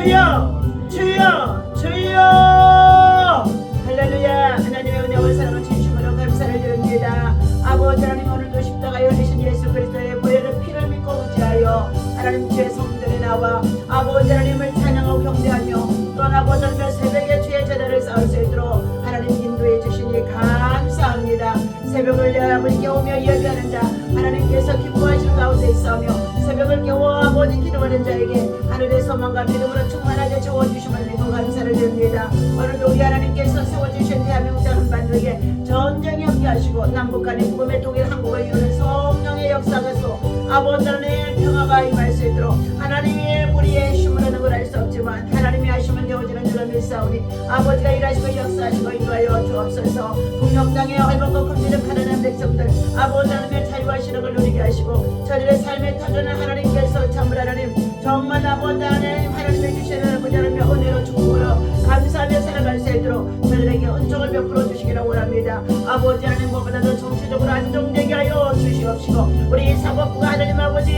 주여 주여 주여 할렐루야. 하나님의 은혜와 사랑을 진심으로 감사를 드립니다. 아버지 하나님, 오늘도 십자가에 흘리신 예수 그리스도의 보혈의 피를 믿고 의지하여 하나님 주의 성전에 나와 아버지 하나님을 찬양하고 경배하며 또한 아버지 하나님의 새벽에 주의 제자를 쌓을 수 있도록 하나님 인도해 주시니 감사합니다. 새벽을 여러분 깨우며 예배하는 자 하나님께서 기뻐하시는 가운데 있으며 새벽을 깨워 아버지 기도하는 자에게 하늘의 소망과 믿음으로 충만하게 채워주심을 믿고 감사를 드립니다. 오늘도 우리 하나님께서 세워주신 대한민국 한반도에 전쟁이 없게 하시고 남북한의 복음의 통일 한국을 이루는 성령의 역사가서 아버지 하나님의 평화가 임할 수 있도록 하나님의 우리의 힘으로는 그럴 수 없지만 하나님이 하시면 되어지는 줄을 믿사오니 아버지가 일하시고 역사하시고 인도하여 주옵소서. 북녘 땅에 헐벗고 금지를 가난한 백성들 아버지 하나님의 자유와 실력을 누리게 하시고 저들의 삶의 터전을 하나님께서 참으로 하나님 정말 아버지 하나님의 주시는 아버지 하나님의 은혜로 축복으로 감사하며 살아갈 수 있도록 저들에게 은총을 베풀어 주시기를 원합니다. 아버지 하나님, 무엇보다도 정치적으로 안정되게 하여 주시옵시고 우리 사법부가 하나님 아버지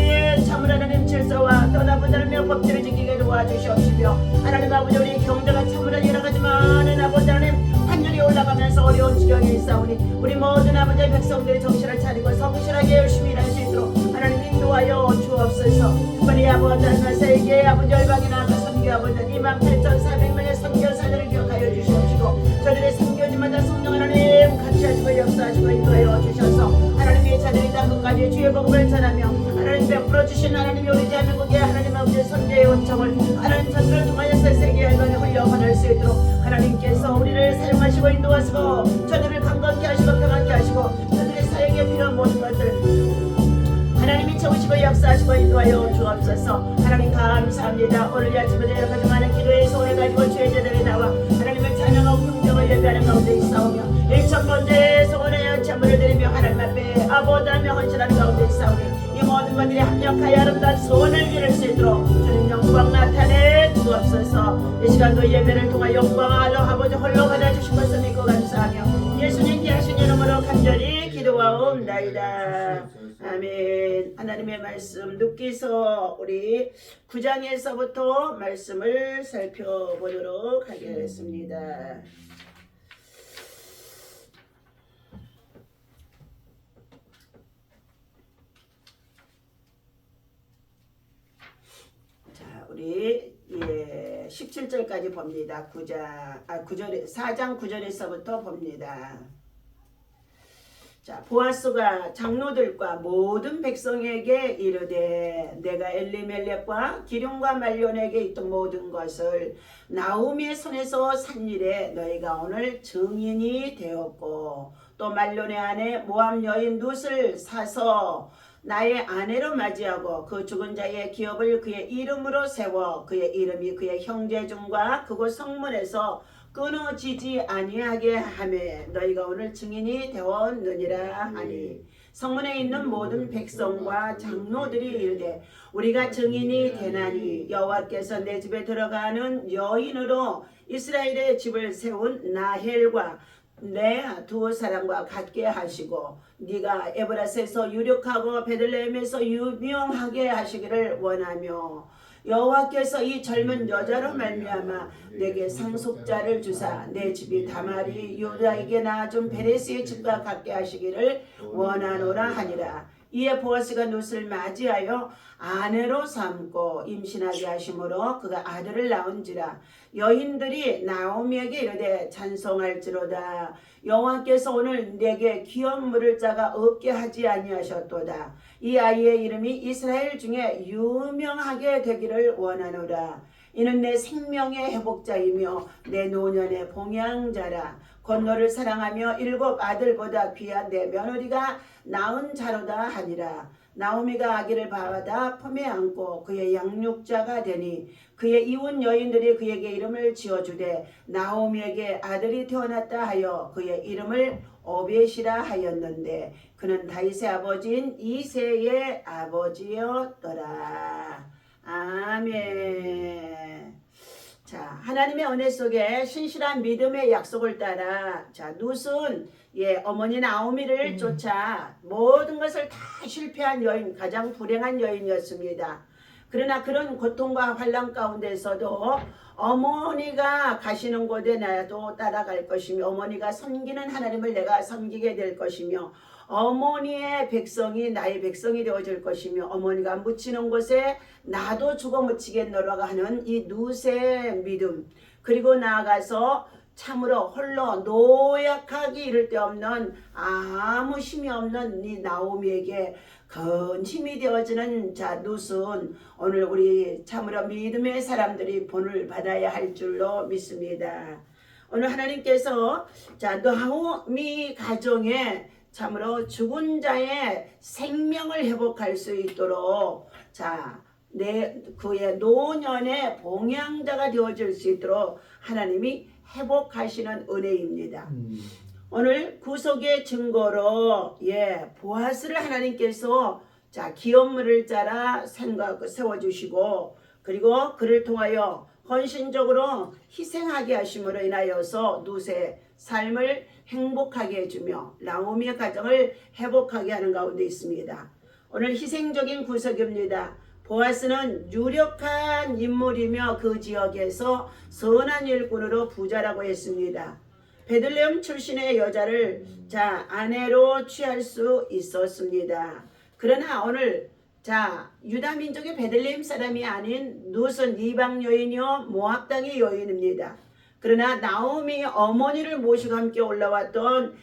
참으로 하나님 질서와 또 아버지 하나님의 법칙을 지키게 도와주시옵시며 하나님 아버지 우리 경제가 참으로 여러 가지 많은 아버지 하나님 환율이 올라가면서 어려운 지경에 있사오니 우리 모든 아버지 백성들이 정신을 차리고 성실하게 열심히 일할 수 있도록 하나님 인도하여 주옵소서. 특별히 아버지 하나님 세계 아버지 열방에 나아가 선교 아버지 28,400명의 선교사들을 기억하여 주시옵시고 저들의 선교지마다 성령 하나님 같이 하시고 역사하시고 인도하여 주셔서 하나님의 자들이 땅끝까지 주의 복음을 전하며 하나님 베풀어 주신 하나님이 우리 대한민국의 하나님 아버지 선교의 원청을 하나님 저들을 통하여서 세계 열방에 흘려보낼 수 있도록 하나님께서 우리를 사용하시고 인도하시고 저들을 강건케 하시고 평안케 하시고 저들의 사역에 필요한 모든 것들 하나님이 채우시고 역사하시고 인도하여 주옵소서. 하나님 감사합니다. 오늘 아침에 여러 가지 많은 기도의 소원을 가지고 주의 제자들이 나와 하나님을 찬양하고 경배하고 예배하는 가운데 있사오며 1,000번째 소원의 찬물을 드리며 하나님 앞에 아버지하며 헌신하는 가운데 있사오니 이 모든 분들이 합력하여 아름다운 소원을 이룰 수 있도록 주님 영광 나타내 주옵소서. 이 시간도 예배를 통하여 영광하러 아버지 홀로 받아주신 것을 믿고 감사하며 예수님 귀하신 이름으로 간절히 기도하옵나이다. 아멘. 하나님의 말씀 눕기서 우리 9장에서부터 말씀을 살펴보도록 하겠습니다. 자, 우리 17절까지 봅니다. 4장 9절에서부터 봅니다. 자, 보아스가 장로들과 모든 백성에게 이르되 내가 엘리멜렉과 기럝과 말론에게 있던 모든 것을 나오미의 손에서 산 일에 너희가 오늘 증인이 되었고 또 말론의 아내 모압 여인 룻을 사서 나의 아내로 맞이하고 그 죽은 자의 기업을 그의 이름으로 세워 그의 이름이 그의 형제 중과 그곳 성문에서 끊어지지 아니하게 하매 너희가 오늘 증인이 되었느니라 하니 성문에 있는 모든 백성과 장로들이 이르되 우리가 증인이 되나니 여호와께서 내 집에 들어가는 여인으로 이스라엘의 집을 세운 나헬과 내 두 사람과 같게 하시고 네가 에브라스에서 유력하고 베들레헴에서 유명하게 하시기를 원하며 여호와께서 이 젊은 여자로 말미암아 내게 상속자를 주사 내 집이 다말이 유다에게 낳아준 베레스의 집과 같게 하시기를 원하노라 하니라. 이에 보아스가 룻을 맞이하여 아내로 삼고 임신하게 하심으로 그가 아들을 낳은지라. 여인들이 나오미에게 이르되 찬송할지로다. 여호와께서 오늘 내게 기업 물을 자가 없게 하지 아니하셨도다. 이 아이의 이름이 이스라엘 중에 유명하게 되기를 원하노라. 이는 내 생명의 회복자이며 내 노년의 봉양자라. 곧 너를 사랑하며 7 아들보다 귀한 내 며느리가 낳은 자로다 하니라. 나오미가 아기를 받아 품에 안고 그의 양육자가 되니 그의 이웃 여인들이 그에게 이름을 지어주되 나오미에게 아들이 태어났다 하여 그의 이름을 오벳이라 하였는데 그는 다윗의 아버지인 이새의 아버지였더라. 아멘. 자, 하나님의 은혜 속에 신실한 믿음의 약속을 따라 자, 룻은 어머니 나오미를 쫓아 모든 것을 다 실패한 여인, 가장 불행한 여인이었습니다. 그러나 그런 고통과 환난 가운데서도 어머니가 가시는 곳에 나도 따라갈 것이며 어머니가 섬기는 하나님을 내가 섬기게 될 것이며 어머니의 백성이 나의 백성이 되어질 것이며 어머니가 묻히는 곳에 나도 죽어 묻히겠노라고 하는 이 누세의 믿음, 그리고 나아가서 참으로 홀로 노약하기 이를 데 없는 아무 힘이 없는 이 나오미에게 큰 힘이 되어지는 룻은 오늘 우리 참으로 믿음의 사람들이 본을 받아야 할 줄로 믿습니다. 오늘 하나님께서 나오미 가정에 참으로 죽은 자의 생명을 회복할 수 있도록 그의 노년의 봉양자가 되어질 수 있도록 하나님이 회복하시는 은혜입니다. 오늘 구속의 증거로 보아스를 하나님께서 기업물을 짜라 세워주시고 그리고 그를 통하여 헌신적으로 희생하게 하심으로 인하여서 룻의 삶을 행복하게 해주며 나오미의 가정을 회복하게 하는 가운데 있습니다. 오늘 희생적인 구속입니다. 보아스는 유력한 인물이며 그 지역에서 선한 일꾼으로 부자라고 했습니다. 베들레헴 출신의 여자를 아내로 취할 수 있었습니다. 그러나 오늘 유다 민족의 베들레헴 사람이 아닌 룻은 이방 여인이요 모압 땅의 여인입니다. 그러나 나오미 어머니를 모시고 함께 올라왔던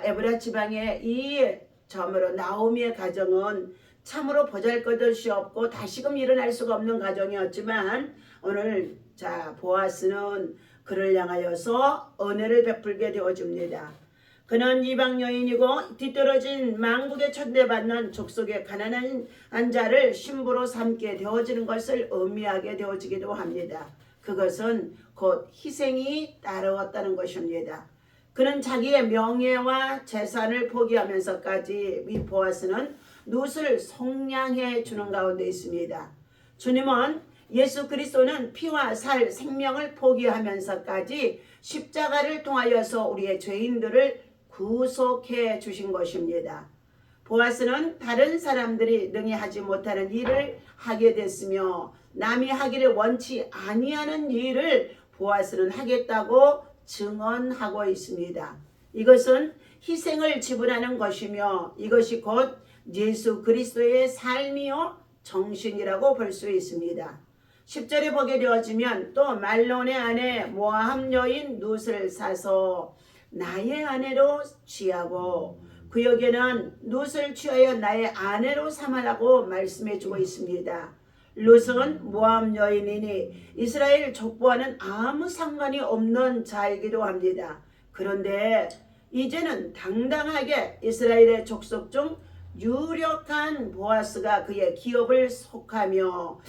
에브라 지방의 이 점으로 나오미의 가정은 참으로 보잘것없이 없고 다시금 일어날 수가 없는 가정이었지만 오늘 보아스는 그를 향하여서 은혜를 베풀게 되어줍니다. 그는 이방 여인이고 뒤떨어진 망국에 천대받는 족속의 가난한 자를 신부로 삼게 되어지는 것을 의미하게 되어지기도 합니다. 그것은 곧 희생이 따르었다는 것입니다. 그는 자기의 명예와 재산을 포기하면서까지 이 보아스는 룻을 속량해 주는 가운데 있습니다. 주님은 예수 그리스도는 피와 살 생명을 포기하면서까지 십자가를 통하여서 우리의 죄인들을 구속해 주신 것입니다. 보아스는 다른 사람들이 능히 하지 못하는 일을 하게 됐으며 남이 하기를 원치 아니하는 일을 보아스는 하겠다고 증언하고 있습니다. 이것은 희생을 지불하는 것이며 이것이 곧 예수 그리스도의 삶이요 정신이라고 볼 수 있습니다. 10절에 보게 되어지면 또 말론의 아내 모압 여인 룻을 사서 나의 아내로 취하고 구역에는 룻을 취하여 나의 아내로 삼으라고 말씀해 주고 있습니다. 룻은 모압 여인이니 이스라엘 족보와는 아무 상관이 없는 자이기도 합니다. 그런데 이제는 당당하게 이스라엘의 족속 중 유력한 보아스가 그의 기업을 속하여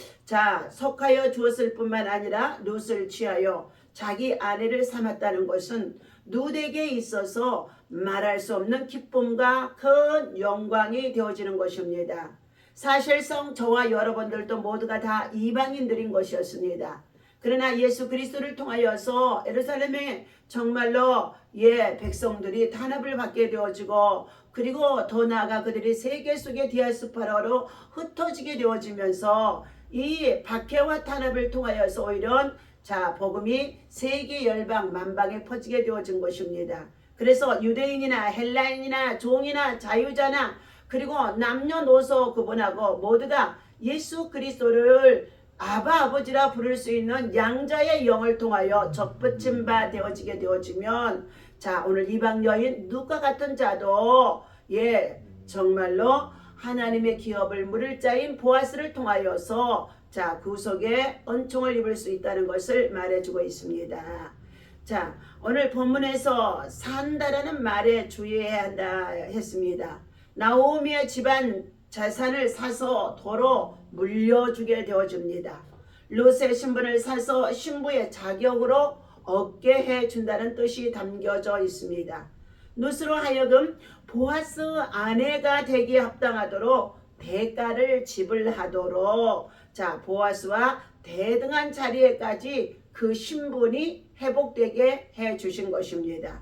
주었을 뿐만 아니라 룻을 취하여 자기 아내를 삼았다는 것은 룻에게 있어서 말할 수 없는 기쁨과 큰 영광이 되어지는 것입니다. 사실상 저와 여러분들도 모두가 다 이방인들인 것이었습니다. 그러나 예수 그리스도를 통하여서 예루살렘에 정말로 백성들이 단합을 받게 되어지고 그리고 더 나아가 그들이 세계 속의 디아스포라로 흩어지게 되어지면서 이 박해와 탄압을 통하여서 오히려 복음이 세계 열방 만방에 퍼지게 되어진 것입니다. 그래서 유대인이나 헬라인이나 종이나 자유자나 그리고 남녀노소 구분하고 모두가 예수 그리스도를 아버지라 부를 수 있는 양자의 영을 통하여 접붙임 바 되어지게 되어지면 오늘 이방 여인 룻과 같은 자도 정말로 하나님의 기업을 물을 자인 보아스를 통하여서 구속의 은총을 입을 수 있다는 것을 말해주고 있습니다. 오늘 본문에서 산다라는 말에 주의해야 한다 했습니다. 나오미의 집안 재산을 사서 도로 물려주게 되어줍니다. 룻의 신분을 사서 신부의 자격으로 얻게 해준다는 뜻이 담겨져 있습니다. 룻으로 하여금 보아스 아내가 되기에 합당하도록 대가를 지불하도록 보아스와 대등한 자리에까지 그 신분이 회복되게 해주신 것입니다.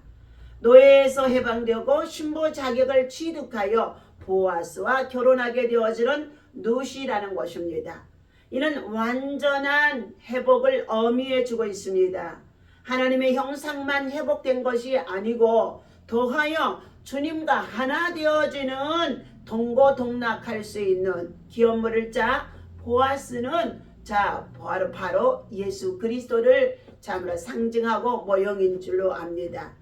노예에서 해방되고 신부 자격을 취득하여 보아스와 결혼하게 되어지는 룻이라는 것입니다. 이는 완전한 회복을 의미해 주고 있습니다. 하나님의 형상만 회복된 것이 아니고 더하여 주님과 하나 되어지는 동고동락할 수 있는 기업물을 짜 보아스는 바로 예수 그리스도를 참으로 상징하고 모형인 줄로 압니다.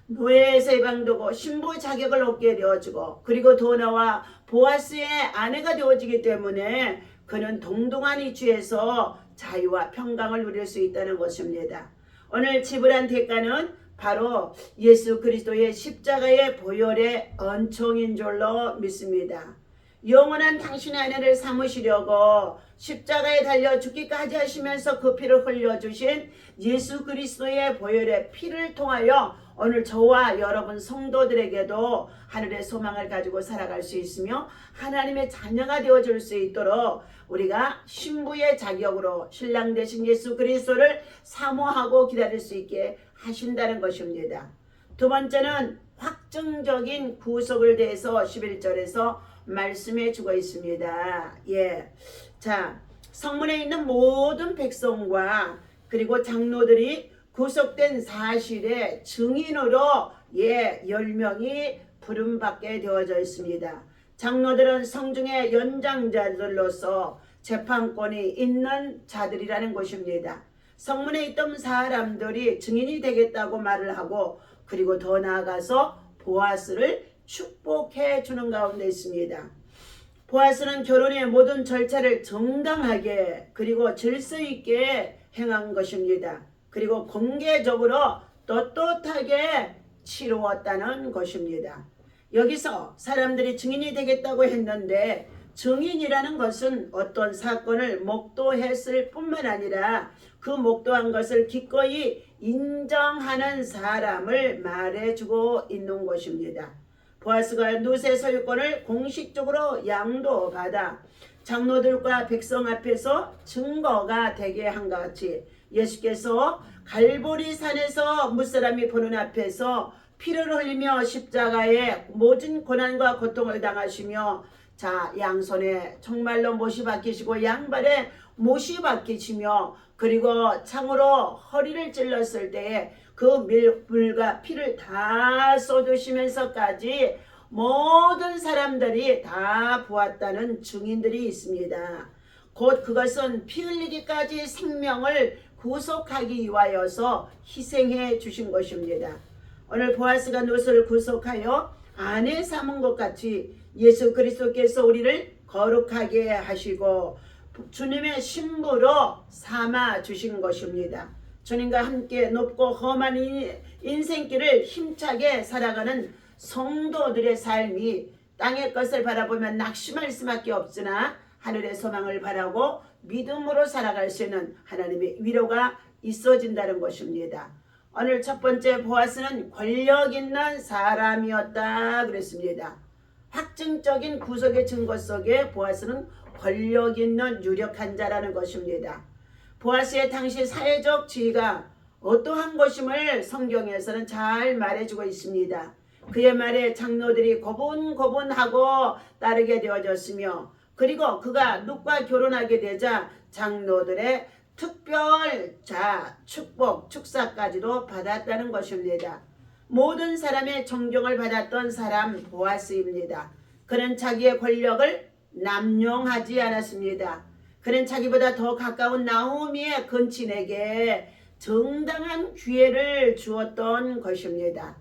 노예에서 해방되고 신부 자격을 얻게 되어지고 그리고 도나와 보아스의 아내가 되어지기 때문에 그는 동등한 이치에서 자유와 평강을 누릴 수 있다는 것입니다. 오늘 지불한 대가는 바로 예수 그리스도의 십자가의 보혈의 은총인 줄로 믿습니다. 영원한 당신의 아내를 삼으시려고 십자가에 달려 죽기까지 하시면서 그 피를 흘려주신 예수 그리스도의 보혈의 피를 통하여 오늘 저와 여러분 성도들에게도 하늘의 소망을 가지고 살아갈 수 있으며 하나님의 자녀가 되어줄 수 있도록 우리가 신부의 자격으로 신랑 되신 예수 그리스도를 사모하고 기다릴 수 있게 하신다는 것입니다. 두 번째는 확정적인 구속을 대해서 11절에서 말씀해 주고 있습니다. 성문에 있는 모든 백성과 그리고 장로들이 구속된 사실의 증인으로 10명이 부름받게 되어져 있습니다. 장로들은 성중의 연장자들로서 재판권이 있는 자들이라는 것입니다. 성문에 있던 사람들이 증인이 되겠다고 말을 하고 그리고 더 나아가서 보아스를 축복해 주는 가운데 있습니다. 보아스는 결혼의 모든 절차를 정당하게 그리고 질서 있게 행한 것입니다. 그리고 공개적으로 떳떳하게 치루었다는 것입니다. 여기서 사람들이 증인이 되겠다고 했는데 증인이라는 것은 어떤 사건을 목도했을 뿐만 아니라 그 목도한 것을 기꺼이 인정하는 사람을 말해주고 있는 것입니다. 보아스가 룻의 소유권을 공식적으로 양도받아 장로들과 백성 앞에서 증거가 되게 한 것 같이 예수께서 갈보리 산에서 무사람이 보는 앞에서 피를 흘리며 십자가에 모든 고난과 고통을 당하시며 양손에 정말로 못이 박히시고 양발에 못이 박히시며 그리고 창으로 허리를 찔렀을 때에 그 물과 피를 다 쏟으시면서까지 모든 사람들이 다 보았다는 증인들이 있습니다. 곧 그것은 피 흘리기까지 생명을 구속하기 위하여서 희생해 주신 것입니다. 오늘 보아스가 룻을 구속하여 아내 삼은 것 같이 예수 그리스도께서 우리를 거룩하게 하시고 주님의 신부로 삼아 주신 것입니다. 주님과 함께 높고 험한 인생길을 힘차게 살아가는 성도들의 삶이 땅의 것을 바라보면 낙심할 수밖에 없으나 하늘의 소망을 바라고 믿음으로 살아갈 수 있는 하나님의 위로가 있어진다는 것입니다. 오늘 첫 번째 보아스는 권력 있는 사람이었다 그랬습니다. 확증적인 구속의 증거 속에 보아스는 권력 있는 유력한 자라는 것입니다. 보아스의 당시 사회적 지위가 어떠한 것임을 성경에서는 잘 말해주고 있습니다. 그의 말에 장로들이 고분고분하고 따르게 되어졌으며 그리고 그가 룻과 결혼하게 되자 장로들의 특별 축복 축사까지도 받았다는 것입니다. 모든 사람의 존경을 받았던 사람 보아스입니다. 그는 자기의 권력을 남용하지 않았습니다. 그는 자기보다 더 가까운 나오미의 근친에게 정당한 기회를 주었던 것입니다.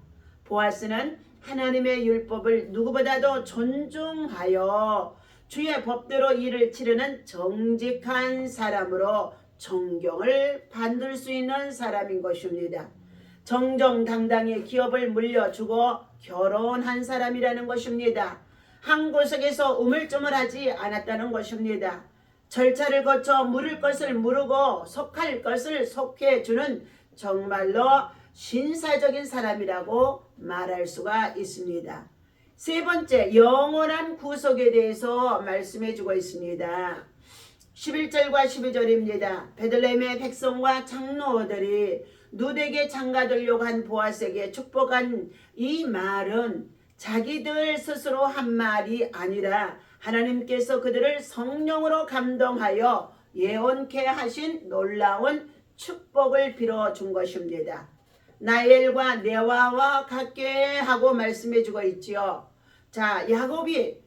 보아스는 하나님의 율법을 누구보다도 존중하여 주의 법대로 일을 치르는 정직한 사람으로 존경을 받을 수 있는 사람인 것입니다. 정정당당히 기업을 물려주고 결혼한 사람이라는 것입니다. 한 구석에서 우물쭈물하지 않았다는 것입니다. 절차를 거쳐 물을 것을 물고 속할 것을 속해주는 정말로 신사적인 사람이라고 말할 수가 있습니다. 세 번째, 영원한 구속에 대해서 말씀해 주고 있습니다. 11절과 12절입니다. 베들레헴의 백성과 장로들이 룻에게 장가들려고 한 보아스에게 축복한 이 말은 자기들 스스로 한 말이 아니라 하나님께서 그들을 성령으로 감동하여 예언케 하신 놀라운 축복을 빌어준 것입니다. 나엘과 네와와 같게 하고 말씀해 주고 있지요. 자, 야곱이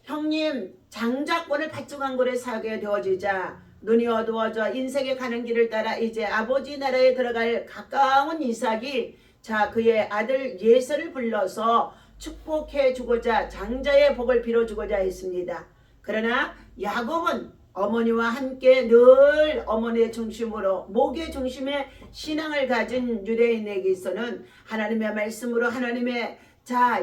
형님 장자권을 밭중한 곳에 사게 되어지자 눈이 어두워져 인생에 가는 길을 따라 이제 아버지 나라에 들어갈 가까운 이삭이 그의 아들 예서를 불러서 축복해 주고자 장자의 복을 빌어주고자 했습니다. 그러나 야곱은 어머니와 함께 늘 어머니의 중심으로 목의 중심에 신앙을 가진 유대인에게서는 하나님의 말씀으로 하나님의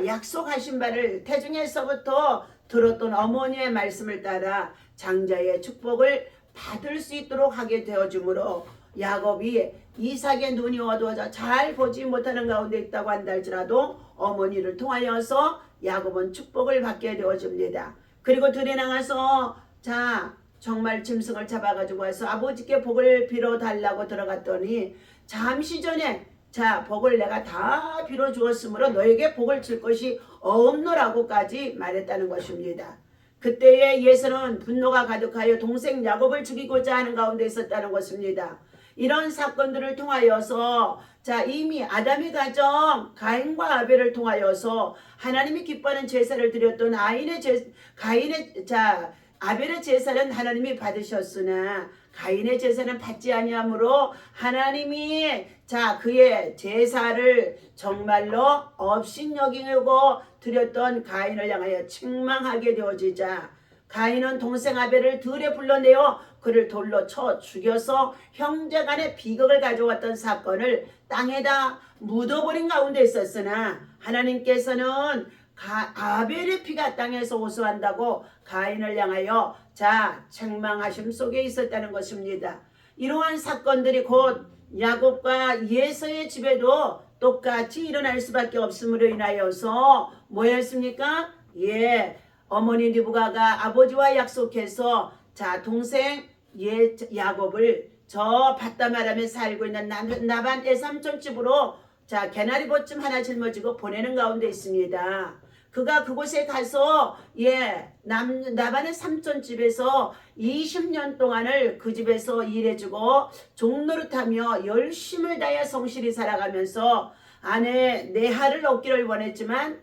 약속하신 바를 태중에서부터 들었던 어머니의 말씀을 따라 장자의 축복을 받을 수 있도록 하게 되어주므로 야곱이 이삭의 눈이 어두워져 잘 보지 못하는 가운데 있다고 한다 할지라도 어머니를 통하여서 야곱은 축복을 받게 되어집니다. 그리고 들에 나가서 정말 짐승을 잡아가지고 와서 아버지께 복을 빌어달라고 들어갔더니 잠시 전에 복을 내가 다 빌어주었으므로 너에게 복을 줄 것이 없노라고까지 말했다는 것입니다. 그때에 예서는 분노가 가득하여 동생 야곱을 죽이고자 하는 가운데 있었다는 것입니다. 이런 사건들을 통하여서 이미 아담의 가정 가인과 아벨을 통하여서 하나님이 기뻐하는 제사를 드렸던 아벨의 제사는 하나님이 받으셨으나 가인의 제사는 받지 아니하므로 하나님이 그의 제사를 정말로 업신여기고 드렸던 가인을 향하여 책망하게 되어지자 가인은 동생 아벨을 들에 불러내어 그를 돌로 쳐 죽여서 형제간의 비극을 가져왔던 사건을 땅에다 묻어버린 가운데 있었으나 하나님께서는 아벨의 피가 땅에서 호소한다고 가인을 향하여 책망하심 속에 있었다는 것입니다. 이러한 사건들이 곧 야곱과 예서의 집에도 똑같이 일어날 수밖에 없음으로 인하여서 뭐였습니까? 어머니 리브가가 아버지와 약속해서 동생 야곱을 저 밧다마람에 살고 있는 나반 애삼촌 집으로 개나리 보쯤 하나 짊어지고 보내는 가운데 있습니다. 그가 그곳에 가서 나반의 삼촌 집에서 20년 동안을 그 집에서 일해주고 종노릇하며 열심을 다해 성실히 살아가면서 아내 네하를 얻기를 원했지만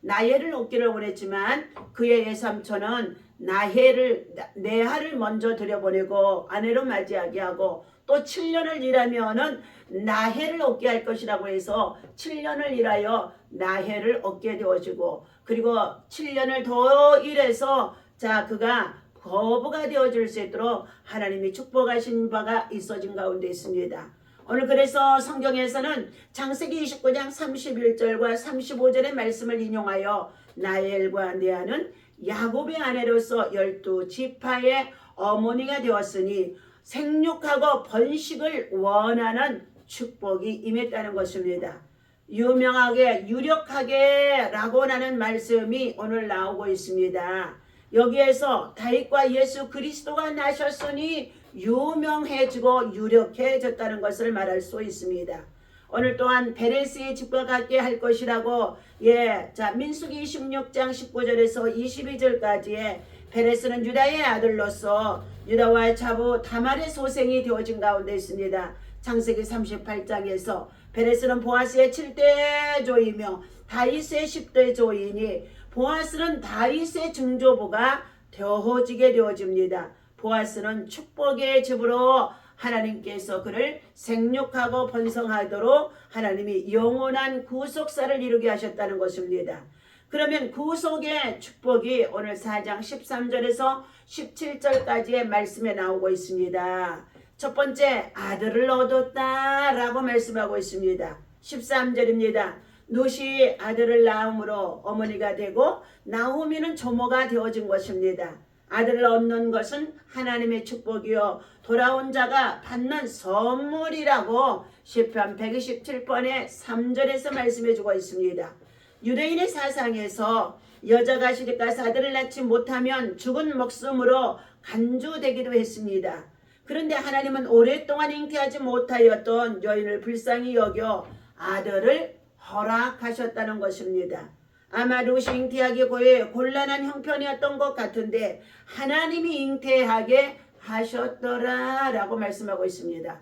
나헬을 얻기를 원했지만 그의 외삼촌은 네하를 먼저 들여보내고 아내로 맞이하게 하고 또 7년을 일하면은 나헬을 얻게 할 것이라고 해서 7년을 일하여 나헬을 얻게 되어지고 그리고 7년을 더 일해서 그가 거부가 되어질 수 있도록 하나님이 축복하신 바가 있어진 가운데 있습니다. 오늘 그래서 성경에서는 창세기 29장 31절과 35절의 말씀을 인용하여 나엘과 레아는 야곱의 아내로서 12지파의 어머니가 되었으니 생육하고 번식을 원하는 축복이 임했다는 것입니다. 유명하게 유력하게 라고 하는 말씀이 오늘 나오고 있습니다. 여기에서 다윗과 예수 그리스도가 나셨으니 유명해지고 유력해졌다는 것을 말할 수 있습니다. 오늘 또한 베레스의 집과 같게 할 것이라고 민수기 26장 19절에서 22절까지의 베레스는 유다의 아들로서 유다와 자부 다말의 소생이 되어진 가운데 있습니다. 창세기 38장에서 베레스는 보아스의 7대 조이며 다윗의 10대 조이니 보아스는 다윗의 증조부가 되어지게 되어집니다. 보아스는 축복의 집으로 하나님께서 그를 생육하고 번성하도록 하나님이 영원한 구속사를 이루게 하셨다는 것입니다. 그러면 구속의 축복이 오늘 4장 13절에서 17절까지의 말씀에 나오고 있습니다. 첫 번째, 아들을 얻었다 라고 말씀하고 있습니다. 13절입니다. 룻이 아들을 낳음으로 어머니가 되고 나오미는 조모가 되어진 것입니다. 아들을 얻는 것은 하나님의 축복이요 돌아온 자가 받는 선물이라고 시편 127편의 3절에서 말씀해주고 있습니다. 유대인의 사상에서 여자가 시집가서 아들을 낳지 못하면 죽은 목숨으로 간주되기도 했습니다. 그런데 하나님은 오랫동안 잉태하지 못하였던 여인을 불쌍히 여겨 아들을 허락하셨다는 것입니다. 아마 롯이 잉태하기 곤란한 형편이었던 것 같은데 하나님이 잉태하게 하셨더라 라고 말씀하고 있습니다.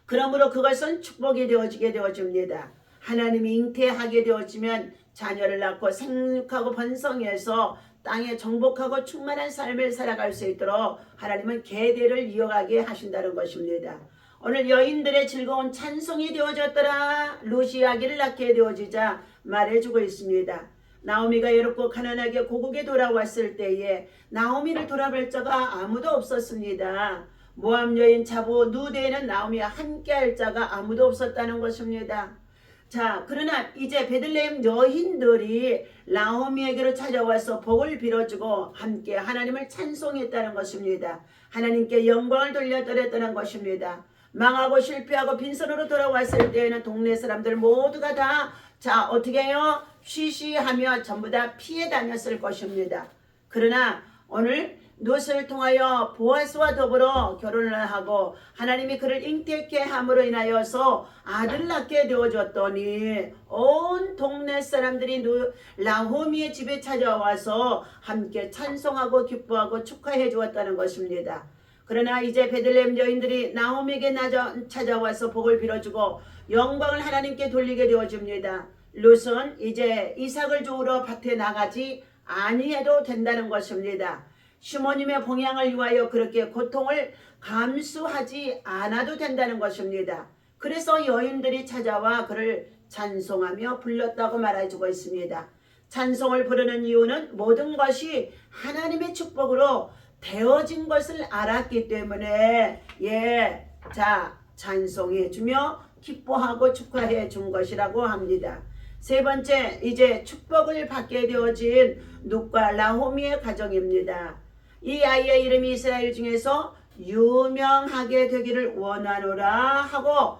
그러므로 그것은 축복이 되어지게 되어집니다. 하나님이 잉태하게 되어지면 자녀를 낳고 생육하고 번성해서 땅에 정복하고 충만한 삶을 살아갈 수 있도록 하나님은 계대를 이어가게 하신다는 것입니다. 오늘 여인들의 즐거운 찬송이 되어졌더라. 롯이 아기를 낳게 되어지자 말해주고 있습니다. 나오미가 외롭고 가난하게 고국에 돌아왔을 때에 나오미를 돌아볼 자가 아무도 없었습니다. 모압 여인 자보 누대에는 나오미와 함께할 자가 아무도 없었다는 것입니다. 자, 그러나 이제 베들레헴 여인들이 나오미에게로 찾아와서 복을 빌어주고 함께 하나님을 찬송했다는 것입니다. 하나님께 영광을 돌려드렸다는 것입니다. 망하고 실패하고 빈손으로 돌아왔을 때에는 동네 사람들 모두가 다 어떻게 해요? 쉬쉬하며 전부 다 피해 다녔을 것입니다. 그러나 오늘 롯을 통하여 보아스와 더불어 결혼을 하고 하나님이 그를 잉태케 함으로 인하여서 아들 낳게 되어졌더니 온 동네 사람들이 나오미의 집에 찾아와서 함께 찬송하고 기뻐하고 축하해 주었다는 것입니다. 그러나 이제 베들레헴 여인들이 나오미에게 찾아와서 복을 빌어주고 영광을 하나님께 돌리게 되어집니다. 롯은 이제 이삭을 주우러 밭에 나가지 아니해도 된다는 것입니다. 시모님의 봉양을 위하여 그렇게 고통을 감수하지 않아도 된다는 것입니다. 그래서 여인들이 찾아와 그를 찬송하며 불렀다고 말해주고 있습니다. 찬송을 부르는 이유는 모든 것이 하나님의 축복으로 되어진 것을 알았기 때문에 찬송해 주며 기뻐하고 축하해 준 것이라고 합니다. 세 번째, 이제 축복을 받게 되어진 룻과 나오미의 가정입니다. 이 아이의 이름이 이스라엘 중에서 유명하게 되기를 원하노라 하고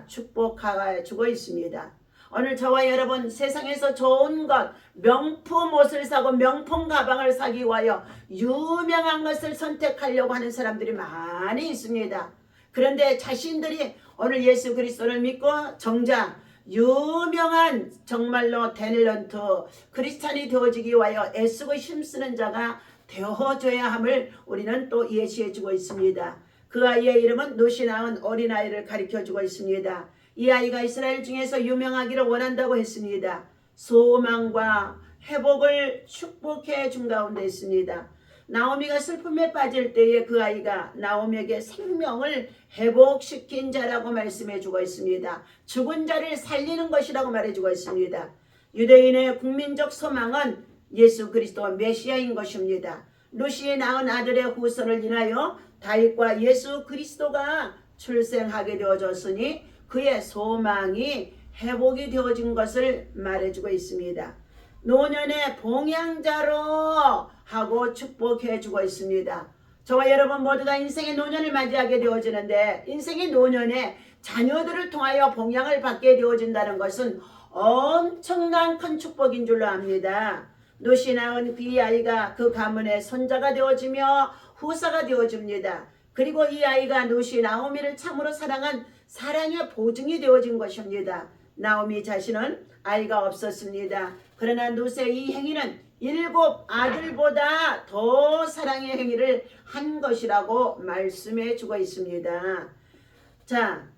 축복해 주고 있습니다. 오늘 저와 여러분 세상에서 좋은 것, 명품 옷을 사고 명품 가방을 사기 위하여 유명한 것을 선택하려고 하는 사람들이 많이 있습니다. 그런데 자신들이 오늘 예수 그리스도를 믿고 정작 유명한 정말로 탤런트 크리스찬이 되어지기 위하여 애쓰고 힘쓰는 자가 되어줘야 함을 우리는 또 예시해주고 있습니다. 그 아이의 이름은 롯이 낳은 어린아이를 가리켜주고 있습니다. 이 아이가 이스라엘 중에서 유명하기를 원한다고 했습니다. 소망과 회복을 축복해 준 가운데 있습니다. 나오미가 슬픔에 빠질 때에 그 아이가 나오미에게 생명을 회복시킨 자라고 말씀해 주고 있습니다. 죽은 자를 살리는 것이라고 말해주고 있습니다. 유대인의 국민적 소망은 예수 그리스도 메시아인 것입니다. 롯이 낳은 아들의 후손을 인하여 다윗과 예수 그리스도가 출생하게 되어졌으니 그의 소망이 회복이 되어진 것을 말해주고 있습니다. 노년의 봉양자로 하고 축복해주고 있습니다. 저와 여러분 모두가 인생의 노년을 맞이하게 되어지는데 인생의 노년에 자녀들을 통하여 봉양을 받게 되어진다는 것은 엄청난 큰 축복인 줄로 압니다. 롯이 낳은 그 아이가 그 가문의 손자가 되어지며 후사가 되어집니다. 그리고 이 아이가 롯이 나오미를 참으로 사랑한 사랑의 보증이 되어진 것입니다. 나오미 자신은 아이가 없었습니다. 그러나 롯의 이 행위는 7 아들보다 더 사랑의 행위를 한 것이라고 말씀해 주고 있습니다.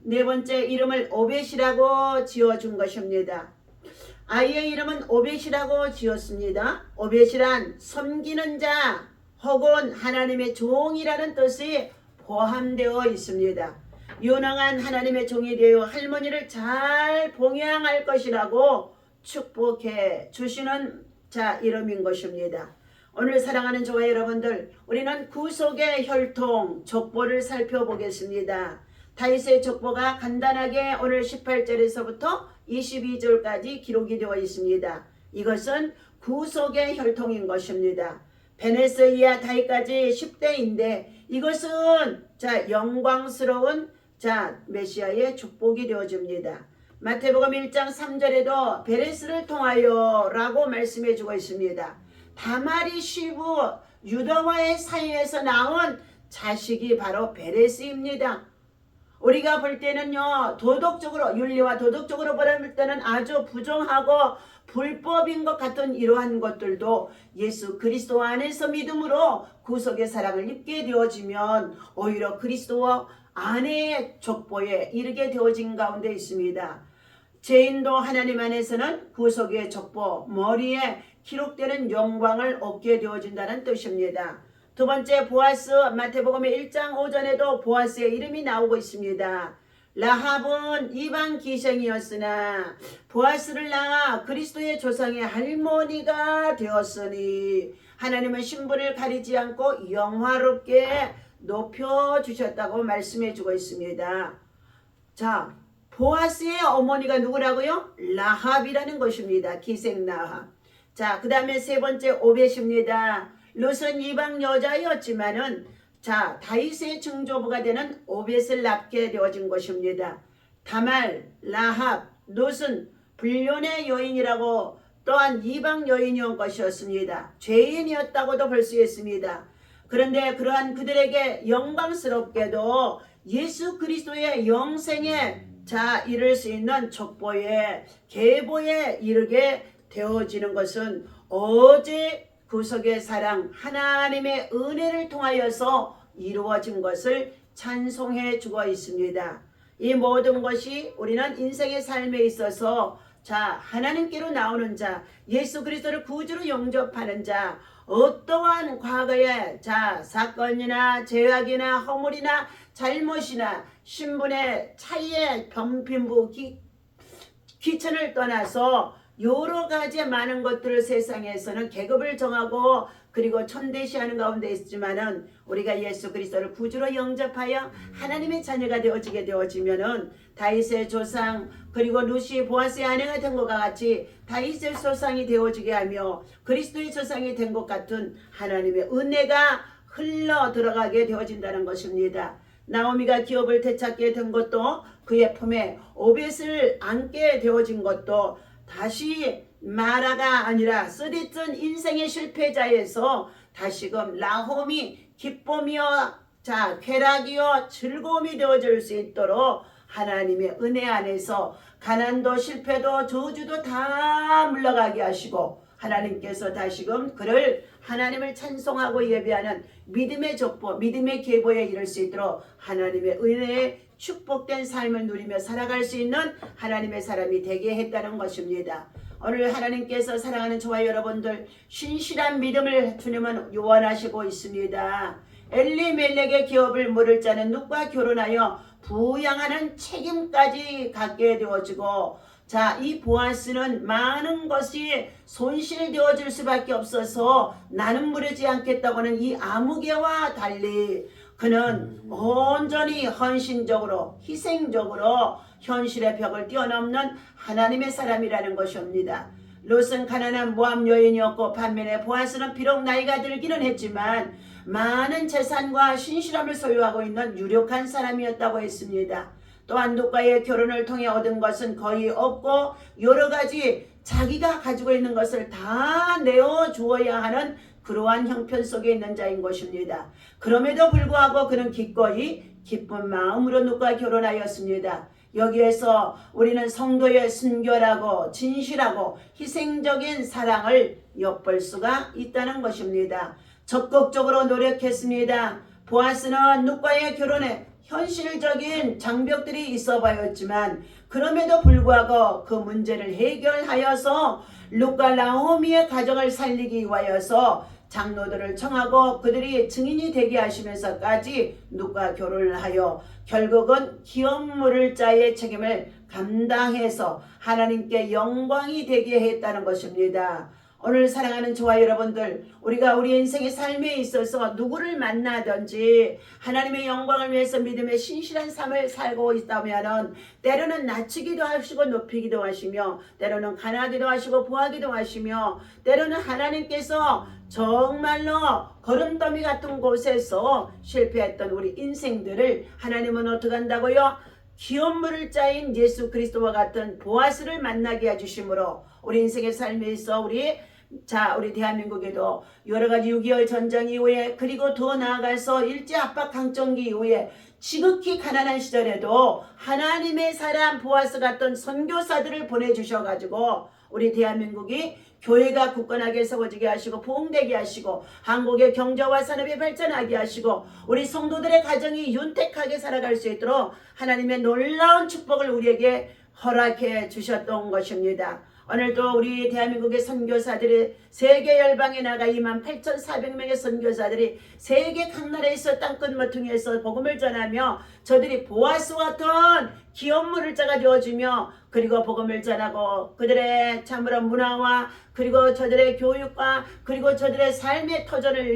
네 번째, 이름을 오벳이라고 지어준 것입니다. 아이의 이름은 오벳이라고 지었습니다. 오벳이란 섬기는 자 혹은 하나님의 종이라는 뜻이 포함되어 있습니다. 유능한 하나님의 종이 되어 할머니를 잘 봉양할 것이라고 축복해 주시는 이름인 것입니다. 오늘 사랑하는 저와 여러분들, 우리는 구속의 혈통 족보를 살펴보겠습니다. 다윗의 족보가 간단하게 오늘 18절에서부터 22절까지 기록이 되어 있습니다. 이것은 구속의 혈통인 것입니다. 베네스 이하 다윗까지 10대인데 이것은 영광스러운 메시아의 축복이 되어집니다. 마태복음 1장 3절에도 베레스를 통하여 라고 말씀해 주고 있습니다. 다말이 시부 유다와의 사이에서 나온 자식이 바로 베레스입니다. 우리가 볼 때는요, 도덕적으로, 윤리와 도덕적으로 볼 때는 아주 부정하고 불법인 것 같은 이러한 것들도 예수 그리스도 안에서 믿음으로 구속의 사랑을 입게 되어지면 오히려 그리스도 안의 족보에 이르게 되어진 가운데 있습니다. 죄인도 하나님 안에서는 구속의 족보, 머리에 기록되는 영광을 얻게 되어진다는 뜻입니다. 두 번째, 보아스, 마태복음의 1장 5절에도 보아스의 이름이 나오고 있습니다. 라합은 이방 기생이었으나 보아스를 낳아 그리스도의 조상의 할머니가 되었으니 하나님은 신분을 가리지 않고 영화롭게 높여주셨다고 말씀해주고 있습니다. 자, 보아스의 어머니가 누구라고요? 라합이라는 것입니다. 기생 라합. 자, 그 다음에 세 번째 오벳입니다. 룻은 이방 여자였지만은 자, 다윗의 증조부가 되는 오벳을 낳게 되어진 것입니다. 다말, 라합, 룻은 불륜의 여인이라고 또한 이방 여인이었던 것이었습니다. 죄인이었다고도 볼 수 있습니다. 그런데 그러한 그들에게 영광스럽게도 예수 그리스도의 영생에 이를 수 있는 족보에 계보에 이르게 되어지는 것은 오직 구속의 사랑 하나님의 은혜를 통하여서 이루어진 것을 찬송해 주고 있습니다. 이 모든 것이 우리는 인생의 삶에 있어서 하나님께로 나오는 자, 예수 그리스도를 구주로 영접하는 자, 어떠한 과거의 사건이나 죄악이나 허물이나 잘못이나 신분의 차이의 병빈부 귀천을 떠나서 여러 가지 많은 것들을 세상에서는 계급을 정하고 그리고 천대시하는 가운데 있지만은 우리가 예수 그리스도를 구주로 영접하여 하나님의 자녀가 되어지게 되어지면은 다윗의 조상 그리고 룻이 보아스의 아내가 된 것과 같이 다윗의 조상이 되어지게 하며 그리스도의 조상이 된 것 같은 하나님의 은혜가 흘러 들어가게 되어진다는 것입니다. 나오미가 기업을 되찾게 된 것도 그의 품에 오벳을 안게 되어진 것도 다시 마라가 아니라 쓰디쓴 인생의 실패자에서 다시금 나홈이 기쁨이요 쾌락이요 즐거움이 되어질 수 있도록 하나님의 은혜 안에서 가난도 실패도 저주도 다 물러가게 하시고 하나님께서 다시금 그를 하나님을 찬송하고 예배하는 믿음의 족보, 믿음의 계보에 이를 수 있도록 하나님의 은혜에 축복된 삶을 누리며 살아갈 수 있는 하나님의 사람이 되게 했다는 것입니다. 오늘 하나님께서 사랑하는 저와 여러분들 신실한 믿음을 주님은 요원하시고 있습니다. 엘리멜렉의 기업을 물을 자는 룻과 결혼하여 부양하는 책임까지 갖게 되어지고 이 보아스는 많은 것이 손실되어질 수밖에 없어서 나는 무르지 않겠다고는 이 아무개와 달리 그는 온전히 헌신적으로 희생적으로 현실의 벽을 뛰어넘는 하나님의 사람이라는 것입니다. 롯은 가난한 모압 여인이었고 반면에 보아스는 비록 나이가 들기는 했지만 많은 재산과 신실함을 소유하고 있는 유력한 사람이었다고 했습니다. 또한 룻과의 결혼을 통해 얻은 것은 거의 없고 여러 가지 자기가 가지고 있는 것을 다 내어주어야 하는 그러한 형편 속에 있는 자인 것입니다. 그럼에도 불구하고 그는 기꺼이 기쁜 마음으로 룻과 결혼하였습니다. 여기에서 우리는 성도의 순결하고 진실하고 희생적인 사랑을 엿볼 수가 있다는 것입니다. 적극적으로 노력했습니다. 보아스는 룻과의 결혼에 현실적인 장벽들이 있어 보였지만 그럼에도 불구하고 그 문제를 해결하여서 룻과 나오미의 가정을 살리기 위하여서 장로들을 청하고 그들이 증인이 되게 하시면서까지 룻과 결혼을 하여 결국은 기업 물을 자의 책임을 감당해서 하나님께 영광이 되게 했다는 것입니다. 오늘 사랑하는 저와 여러분들, 우리가 우리 인생의 삶에 있어서 누구를 만나든지 하나님의 영광을 위해서 믿음의 신실한 삶을 살고 있다면 때로는 낮추기도 하시고 높이기도 하시며 때로는 가난하기도 하시고 부하기도 하시며 때로는 하나님께서 정말로 거름더미 같은 곳에서 실패했던 우리 인생들을 하나님은 어떻게 한다고요? 기업 물을 자인 예수 그리스도와 같은 보아스를 만나게 해주심으로 우리 인생의 삶에 있어 우리 대한민국에도 여러가지 6.25 전쟁 이후에 그리고 더 나아가서 일제 압박 강점기 이후에 지극히 가난한 시절에도 하나님의 사람 보아스 같던 선교사들을 보내주셔가지고 우리 대한민국이 교회가 굳건하게 세워지게 하시고 부흥되게 하시고 한국의 경제와 산업이 발전하게 하시고 우리 성도들의 가정이 윤택하게 살아갈 수 있도록 하나님의 놀라운 축복을 우리에게 허락해 주셨던 것입니다. 오늘도 우리 대한민국의 선교사들이 세계 열방에 나가 28,400명의 선교사들이 세계 각 나라에 있어 땅끝 모퉁이에서 복음을 전하며 저들이 보아스와 같은 기업물을 짜가 되어주며 그리고 복음을 전하고 그들의 참으로 문화와 그리고 저들의 교육과 그리고 저들의 삶의 터전을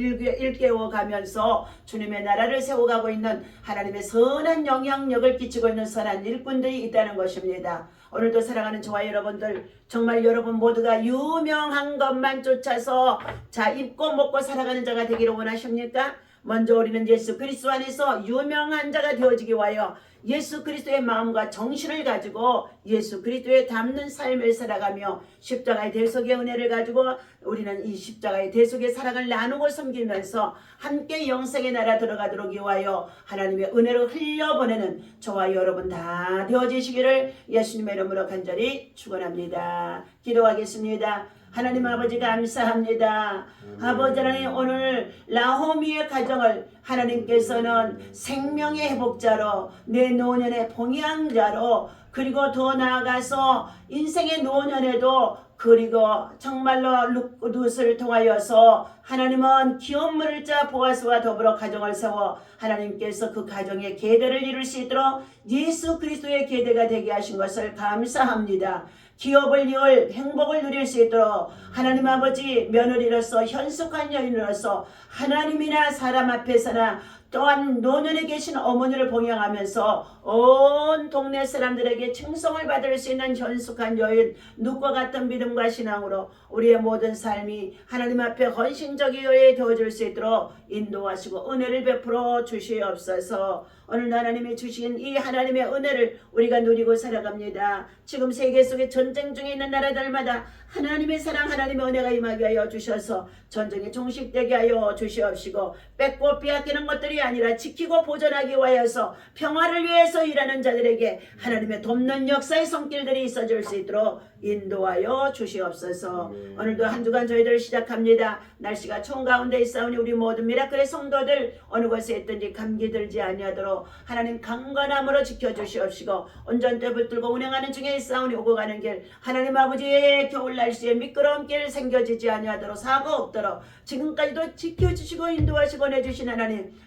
일깨워가면서 주님의 나라를 세워가고 있는 하나님의 선한 영향력을 끼치고 있는 선한 일꾼들이 있다는 것입니다. 오늘도 사랑하는 저와 여러분들 정말 여러분 모두가 유명한 것만 쫓아서 자 입고 먹고 살아가는 자가 되기를 원하십니까? 먼저 우리는 예수 그리스도 안에서 유명한 자가 되어지기 위하여 예수 그리스도의 마음과 정신을 가지고 예수 그리스도에 닮는 삶을 살아가며 십자가의 대속의 은혜를 가지고 우리는 이 십자가의 대속의 사랑을 나누고 섬기면서 함께 영생의 나라 들어가도록 위하여 하나님의 은혜를 흘려보내는 저와 여러분 다 되어지시기를 예수님의 이름으로 간절히 축원합니다. 기도하겠습니다. 하나님 아버지 감사합니다. 아버지 하나님 오늘 라호미의 가정을 하나님께서는 생명의 회복자로 내 노년의 봉양자로 그리고 더 나아가서 인생의 노년에도 그리고 정말로 룻을 통하여서 하나님은 기업물을 짜 보아스와 더불어 가정을 세워 하나님께서 그 가정의 계대를 이룰 수 있도록 예수 그리스도의 계대가 되게 하신 것을 감사합니다. 기업을 이을 행복을 누릴 수 있도록 하나님 아버지 며느리로서 현숙한 여인으로서 하나님이나 사람 앞에서나 또한 노년에 계신 어머니를 봉양하면서 온 동네 사람들에게 칭송을 받을 수 있는 현숙한 여인 룻과 같은 믿음과 신앙으로 우리의 모든 삶이 하나님 앞에 헌신적이 되어줄 수 있도록 인도하시고 은혜를 베풀어 주시옵소서. 오늘 하나님이 주신 이 하나님의 은혜를 우리가 누리고 살아갑니다. 지금 세계 속에 전쟁 중에 있는 나라들마다 하나님의 사랑 하나님의 은혜가 임하게 하여 주셔서 전쟁이 종식되게 하여 주시옵시고 뺏고 빼앗기는 것들이 아니라 지키고 보존하기 위하여서 평화를 위해서 일하는 자들에게 하나님의 돕는 역사의 손길들이 있어질 수 있도록 인도하여 주시옵소서. 오늘도 한 주간 저희들 시작합니다. 날씨가 추운 가운데 있사오니 우리 모든 미라클의 성도들 어느 곳에 있든지 감기 들지 아니하도록 하나님 강건함으로 지켜주시옵시고 운전대 붙들고 운행하는 중에 있사오니 오고 가는 길 하나님 아버지의 겨울 날씨에 미끄러운 길 생겨지지 아니하도록 사고 없도록 지금까지도 지켜주시고 인도하시고 내주신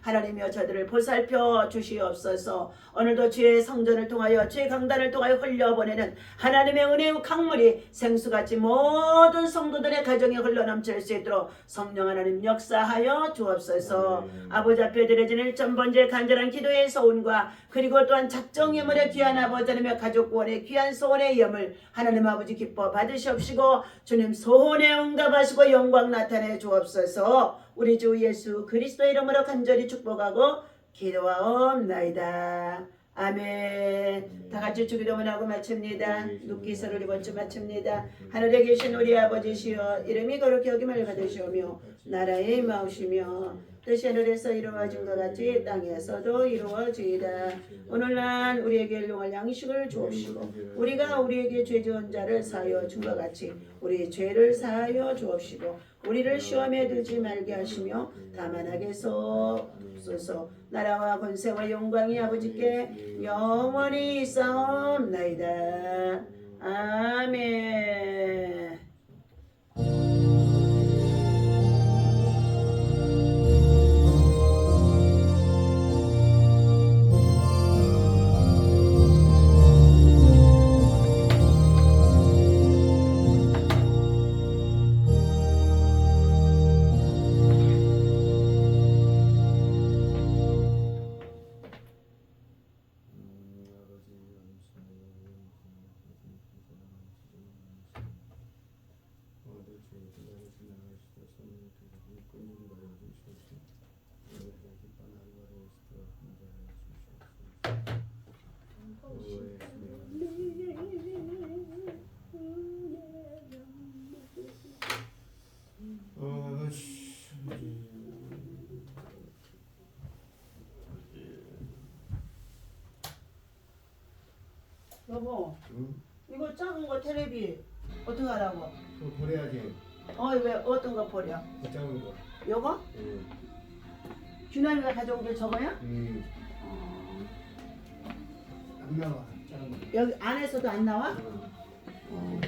하나님이여 저들을 보살펴 주시옵소서. 오늘도 주의 성전을 통하여 주의 강단을 통하여 흘려보내는 하나님의 은혜의 강물이 생수같이 모든 성도들의 가정에 흘러넘칠 수 있도록 성령 하나님 역사하여 주옵소서. 아버지 앞에 드려지는 전번제 간절한 기도의 소원과 그리고 또한 작정 예물의 귀한 아버지 하나님의 가족 구원의 귀한 소원의 예물 하나님 아버지 기뻐 받으시옵시고 주님 소원에 응답하시고 영광 나타내 주옵소서. 우리 주 예수 그리스도 이름으로 간절히 축복하고 기도하옵나이다. 아멘. 다 같이 주기도문 하고 마칩니다. 눕기서를 이번 주 마칩니다. 하늘에 계신 우리 아버지시여 이름이 거룩히 여김을 받으시오며 나라의 마우시며 뜻이 하늘에서 이루어진 것 같이 땅에서도 이루어지이다. 오늘날 우리에게 일용할 양식을 주옵시고 우리가 우리에게 죄 지은 자를 사하여 준 것 같이 우리 죄를 사하여 주옵시고 우리를 시험에 들지 말게 하시며 다만 하게서 소서. 나라와 권세와 영광이 아버지께 영원히 있사옵나이다. 아멘. 여보, 응? 이거 작은 거 테레비 어떻게 하라고? 그거 버려야지. 왜 어떤 거 버려? 그 작은 거. 요거? 응. 준환이가 가져온 게 저거야? 응. 안 나와. 작은 거. 여기 안에서도 안 나와? 응.